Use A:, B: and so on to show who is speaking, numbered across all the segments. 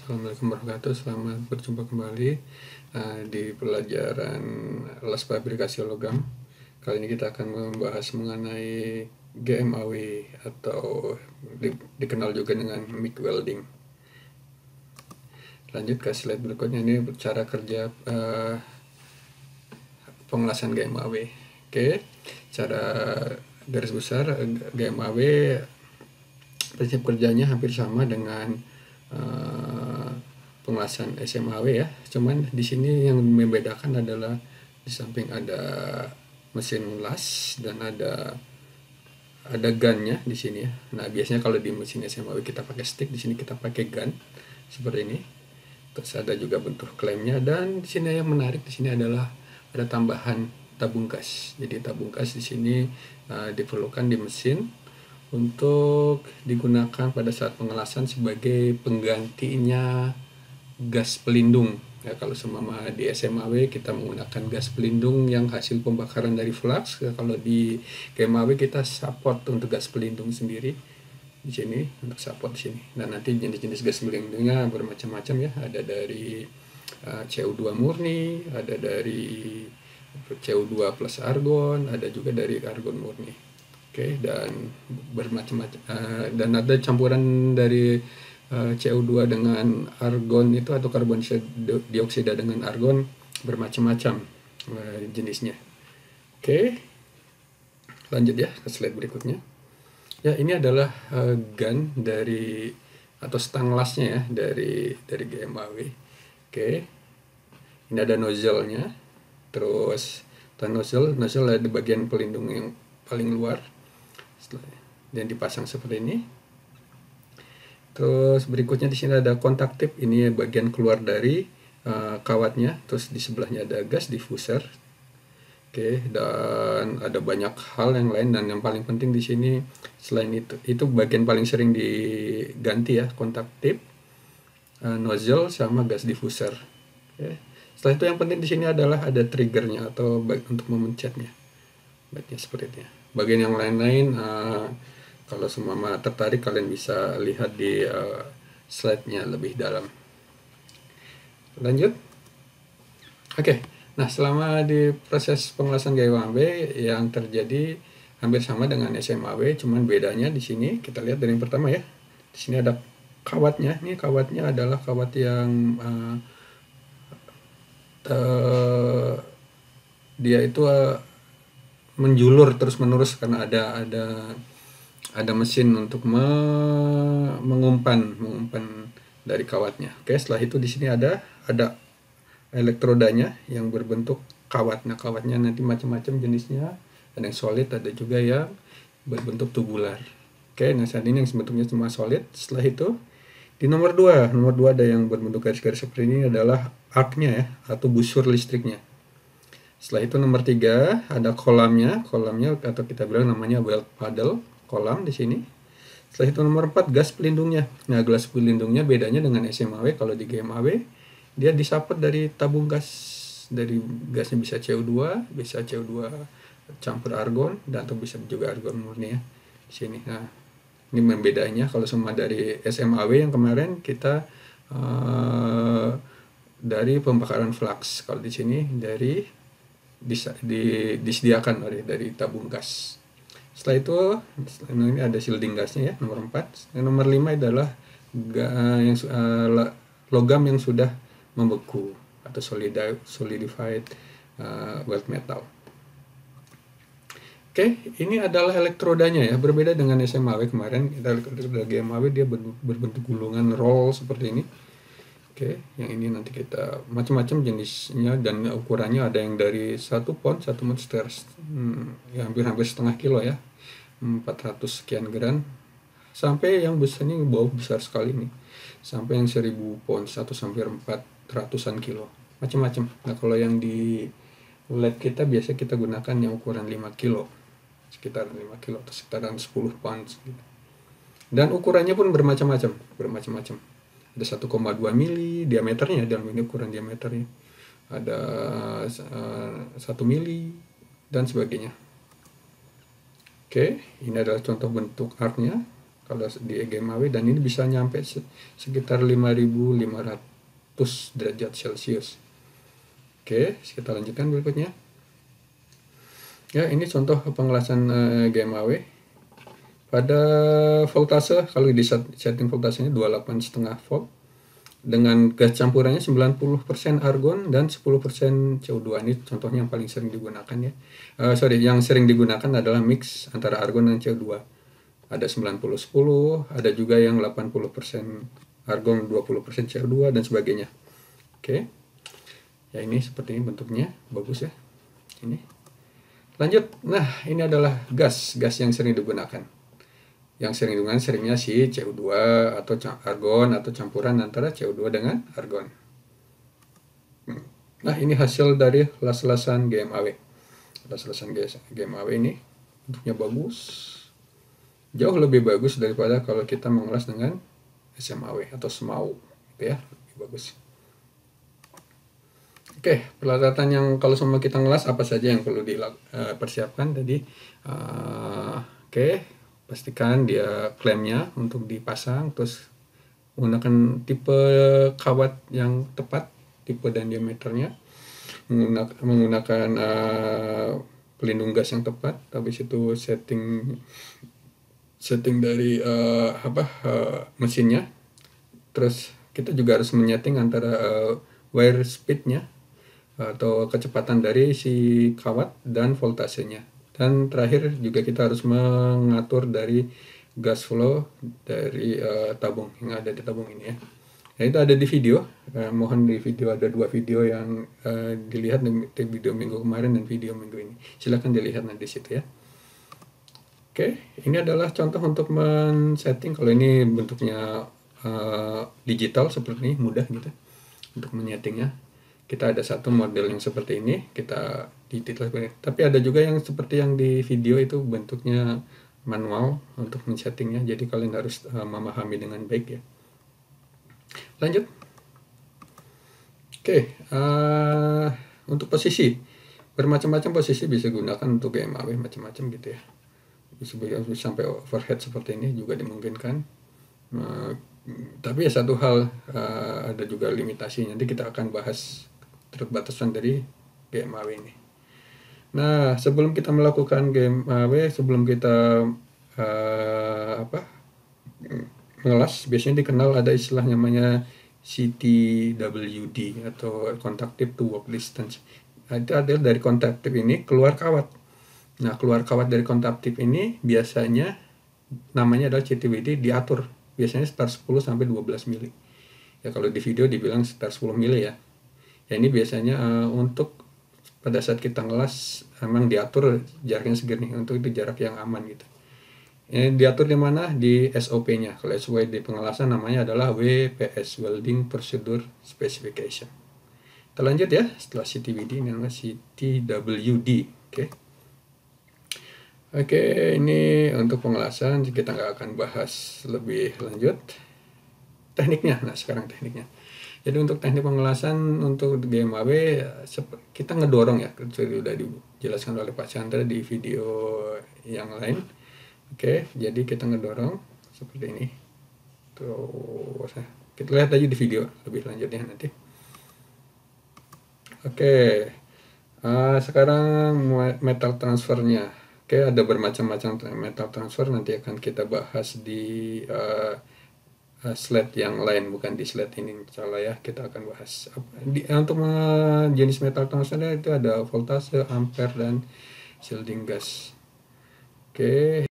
A: Assalamualaikum warahmatullahi wabarakatuh. Selamat berjumpa kembali di pelajaran les fabrikasi logam. Kali ini kita akan membahas mengenai GMAW atau dikenal juga dengan MIG welding. Lanjut ke slide berikutnya, ini cara kerja pengelasan GMAW. Oke, cara garis besar GMAW prinsip kerjanya hampir sama dengan pengelasan SMAW ya. Cuman di sini yang membedakan adalah di samping ada mesin las dan ada gunnya di sini ya. Nah, biasanya kalau di mesin SMAW kita pakai stick, di sini kita pakai gun seperti ini. Terus ada juga bentuk klaimnya, dan di sini yang menarik di sini adalah ada tambahan tabung gas. Jadi tabung gas di sini diperlukan di mesin untuk digunakan pada saat pengelasan sebagai penggantinya gas pelindung. Ya, kalau seumpama di SMAW kita menggunakan gas pelindung yang hasil pembakaran dari flux, kalau di GMAW kita support untuk gas pelindung sendiri di sini, untuk support di sini. Dan nanti jenis-jenis gas pelindungnya bermacam-macam ya, ada dari CO2 murni, ada dari CO2 plus argon, ada juga dari argon murni. Oke, dan bermacam-macam dan ada campuran dari CO2 dengan argon itu, atau karbon dioksida dengan argon, bermacam-macam jenisnya. Oke, lanjut ya ke slide berikutnya. Ya, ini adalah gun dari atau stang lasnya ya dari GMAW. Oke, ini ada nozzle-nya. Terus nozzle ada di bagian pelindung yang paling luar dan dipasang seperti ini. Terus berikutnya di sini ada kontak tip, ini bagian keluar dari kawatnya. Terus di sebelahnya ada gas diffuser. Oke, dan ada banyak hal yang lain, dan yang paling penting di sini selain itu bagian paling sering diganti ya, kontak tip, nozzle sama gas diffuser. Oke. Setelah itu yang penting di sini adalah ada triggernya atau untuk memencetnya. Baiknya seperti itu ya. Bagian yang lain-lain kalau semua tertarik kalian bisa lihat di slide-nya lebih dalam. Lanjut. Oke. Nah, selama di proses pengelasan GMAW yang terjadi hampir sama dengan SMAW, cuman bedanya di sini kita lihat dari yang pertama ya. Di sini ada kawatnya. Ini kawatnya adalah kawat yang dia itu menjulur terus-menerus karena ada mesin untuk mengumpan dari kawatnya. Oke, setelah itu di sini ada elektrodanya yang berbentuk kawat. Nah, kawatnya nanti macam-macam jenisnya. Ada yang solid, ada juga yang berbentuk tubular. Oke, nah saat ini yang bentuknya cuma solid. Setelah itu di nomor 2 ada yang berbentuk garis-garis seperti ini, adalah arc-nya ya, atau busur listriknya. Setelah itu nomor 3 ada kolamnya atau kita bilang namanya weld paddle, kolam di sini. Setelah itu nomor 4 gas pelindungnya. Nah, gas pelindungnya bedanya dengan SMAW, kalau di GMAW dia disupport dari tabung gas. Dari gasnya bisa CO2 campur argon, dan atau bisa juga argon murni ya di sini. Nah, ini membedanya kalau semua dari SMAW yang kemarin kita dari pembakaran flux. Kalau di sini disediakan dari tabung gas. Setelah itu ini ada shielding gasnya ya, nomor 4. Yang nomor 5 adalah logam yang sudah membeku atau solidified weld metal. Oke, ini adalah elektrodanya ya, berbeda dengan SMAW kemarin. Kita lihat GMAW dia berbentuk gulungan roll seperti ini. Oke, yang ini nanti kita macam-macam jenisnya dan ukurannya, ada yang dari 1 pound, 1 monster, ya hampir setengah kilo ya, 400 sekian gram, sampai yang besarnya besar sekali nih, sampai yang 1000 pound, 1 sampai 400-an kilo, macam-macam. Nah, kalau yang di lab kita biasa kita gunakan yang ukuran 5 kilo, sekitar 5 kilo atau sekitaran 10 pounds gitu. Dan ukurannya pun bermacam-macam. Ada 1,2 mili diameternya, dalam ini ukuran diameternya. Ada 1 mili dan sebagainya. Oke, ini adalah contoh bentuk arc-nya. kalau di game AW, dan ini bisa nyampe sekitar 5.500 derajat Celcius. Oke, kita lanjutkan berikutnya. Ya, ini contoh pengelasan game AW. Pada voltase, kalau di setting voltasenya 28,5 volt, dengan gas campurannya 90% argon dan 10% CO2. Ini contohnya yang paling sering digunakan ya. Yang sering digunakan adalah mix antara argon dan CO2. Ada 90-10, ada juga yang 80% argon, 20% CO2 dan sebagainya. Oke. Ya, ini seperti ini bentuknya, bagus ya. Ini. Lanjut. Nah, ini adalah gas yang sering digunakan. Yang sering digunakan seringnya si CO2 atau argon atau campuran antara CO2 dengan argon. Nah, ini hasil dari las-lasan GMAW. Las-lasan GMAW ini bentuknya bagus. Jauh lebih bagus daripada kalau kita mengelas dengan SMAW atau SMAW, gitu ya, lebih bagus. Oke, peralatan yang kalau semua kita ngelas apa saja yang perlu dipersiapkan tadi. Oke, pastikan dia klemnya untuk dipasang, terus menggunakan tipe kawat yang tepat, tipe dan diameternya, menggunakan pelindung gas yang tepat, habis itu setting dari mesinnya. Terus kita juga harus menyeting antara wire speednya atau kecepatan dari si kawat dan voltasenya. Dan terakhir juga kita harus mengatur dari gas flow dari tabung yang ada di tabung ini ya. Nah, itu ada di video. Mohon di video ada 2 video yang dilihat, di video minggu kemarin dan video minggu ini. Silahkan dilihat nanti di situ ya. Oke, ini adalah contoh untuk men-setting. Kalau ini bentuknya digital seperti ini, mudah gitu untuk menyetingnya. Kita ada satu model yang seperti ini, kita detail seperti ini. Tapi ada juga yang seperti yang di video itu bentuknya manual untuk men-settingnya. Jadi kalian harus memahami dengan baik ya. Lanjut. Oke, untuk posisi, bermacam-macam posisi bisa gunakan untuk GMAW, macam-macam gitu ya. Bisa sampai overhead seperti ini juga dimungkinkan. Tapi ya satu hal, ada juga limitasi. Nanti kita akan bahas keterbatasan dari GMAW ini. Nah, sebelum kita melakukan GMAW, sebelum kita mengelas, biasanya dikenal ada istilah namanya CTWD atau Contactive to Work Distance. Nah, itu adalah dari kontaktif ini keluar kawat. Nah, keluar kawat dari kontaktif ini biasanya namanya adalah CTWD, diatur biasanya sekitar 10 sampai 12 mili. Ya, kalau di video dibilang sekitar 10 mili ya. Ya, ini biasanya untuk pada saat kita ngelas memang diatur jaraknya segini, untuk itu jarak yang aman gitu. Ini diatur di mana? Di SOP-nya. Kalau SOP di pengelasan namanya adalah WPS, Welding Procedure Specification. Kita lanjut ya, setelah CTWD ini adalah CTWD. Oke, ini untuk pengelasan kita nggak akan bahas lebih lanjut tekniknya. Nah, sekarang tekniknya. Jadi untuk teknik pengelasan untuk GMAW kita ngedorong ya, sudah dijelaskan oleh Pak Chandra di video yang lain. Oke, jadi kita ngedorong seperti ini. Terus kita lihat aja di video lebih lanjutnya nanti. Oke, sekarang metal transfernya. Oke, ada bermacam-macam metal transfer, nanti akan kita bahas di slide yang lain, bukan di slide ini insyaallah ya. Kita akan bahas untuk jenis metal transfer itu ada voltase, ampere, dan shielding gas. Oke.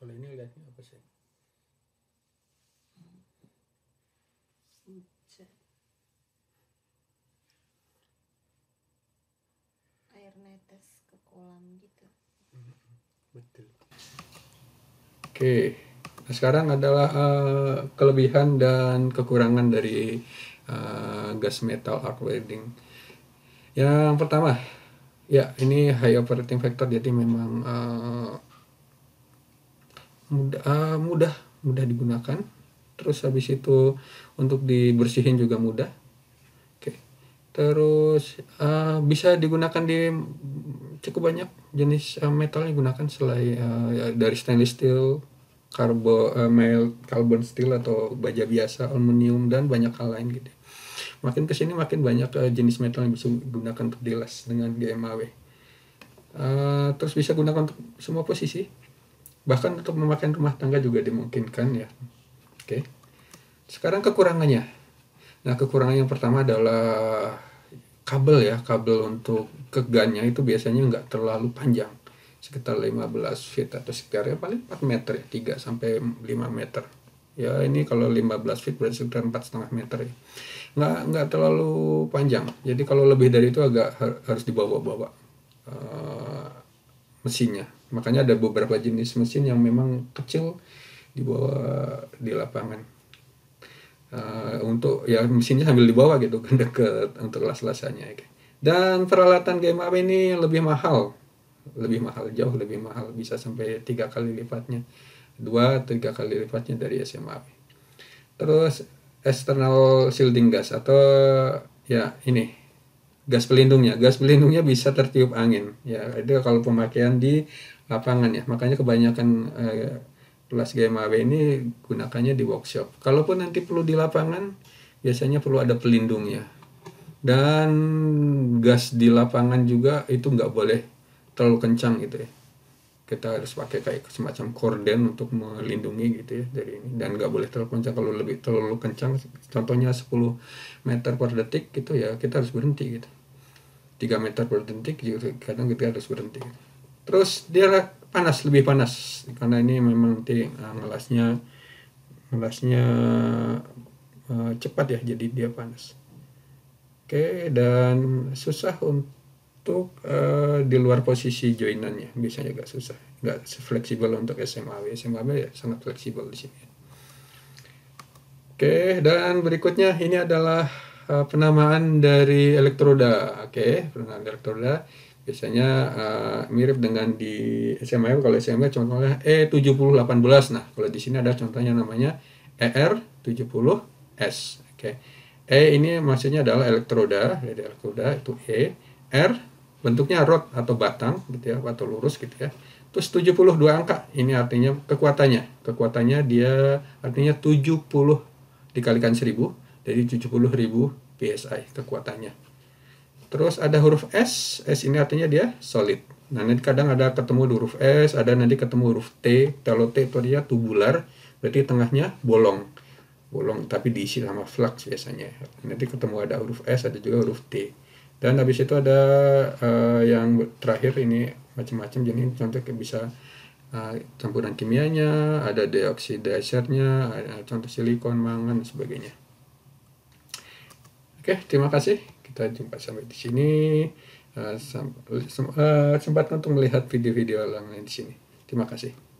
A: Kalau ini lihatnya apa sih?
B: Air netes ke kolam gitu.
A: Betul. Oke, nah sekarang adalah kelebihan dan kekurangan dari gas metal arc welding. Yang pertama, ya ini high operating factor, jadi memang mudah digunakan. Terus habis itu untuk dibersihin juga mudah. Oke. Terus bisa digunakan di cukup banyak jenis metal yang digunakan selain dari stainless steel, carbon steel atau baja biasa, aluminium dan banyak hal lain gitu. Makin kesini makin banyak jenis metal yang bisa digunakan untuk dilas dengan GMAW. Terus bisa gunakan untuk semua posisi, bahkan untuk memakai rumah tangga juga dimungkinkan ya. Oke. Sekarang kekurangannya. Nah, kekurangan yang pertama adalah kabel ya. Kabel untuk ke gunnya itu biasanya nggak terlalu panjang, sekitar 15 feet atau sekitarnya paling 4 meter ya, 3 sampai 5 meter. Ya ini kalau 15 feet berarti sekitar 4,5 meter ya. Nggak terlalu panjang. Jadi kalau lebih dari itu agak harus dibawa-bawa mesinnya. Makanya ada beberapa jenis mesin yang memang kecil dibawa di lapangan. Untuk ya mesinnya sambil dibawa gitu kan deket untuk las-lasannya. Dan peralatan GMAW ini lebih mahal, jauh lebih mahal, bisa sampai 3 kali lipatnya, 2-3 kali lipatnya dari SMAW. Terus external shielding gas atau ya ini gas pelindungnya bisa tertiup angin ya, itu kalau pemakaian di lapangan ya, makanya kebanyakan kelas GMAW ini gunakannya di workshop. Kalaupun nanti perlu di lapangan biasanya perlu ada pelindungnya, dan gas di lapangan juga itu nggak boleh terlalu kencang gitu ya, kita harus pakai kayak semacam korden untuk melindungi gitu ya dari ini, dan nggak boleh terlalu kencang. Kalau terlalu kencang, contohnya 10 meter per detik gitu ya, kita harus berhenti gitu. 3 meter per detik gitu, kadang kita harus berhenti. Terus dia lebih panas karena ini memang nanti ngelasnya cepat ya, jadi dia panas. Oke, dan susah untuk di luar posisi joinannya, biasanya agak susah, nggak fleksibel untuk SMAW ya sangat fleksibel di sini. Oke, dan berikutnya ini adalah penamaan dari elektroda. Oke, penamaan elektroda biasanya mirip dengan di SMAW. Kalau SMAW contohnya E7018. Nah, kalau di sini ada contohnya namanya ER70S. Oke. E ini maksudnya adalah elektroda, jadi elektroda itu E. R bentuknya rod atau batang gitu ya, atau lurus gitu ya. Terus 72 angka, ini artinya kekuatannya. Kekuatannya dia artinya 70 dikalikan 1000, jadi 70.000 PSI kekuatannya. Terus ada huruf S ini artinya dia solid. Nah, nanti kadang ada ketemu huruf S, ada nanti ketemu huruf T. Kalau T itu dia tubular, berarti tengahnya bolong, tapi diisi sama flux biasanya. Nanti ketemu ada huruf S, ada juga huruf T. Dan habis itu ada yang terakhir ini macam-macam jenis, contoh kayak bisa campuran kimianya, ada deoksidizer-nya, ada contoh silikon, mangan, dan sebagainya. Oke, terima kasih. Kita jumpa sampai di sini. Sempat untuk melihat video-video lain di sini. Terima kasih.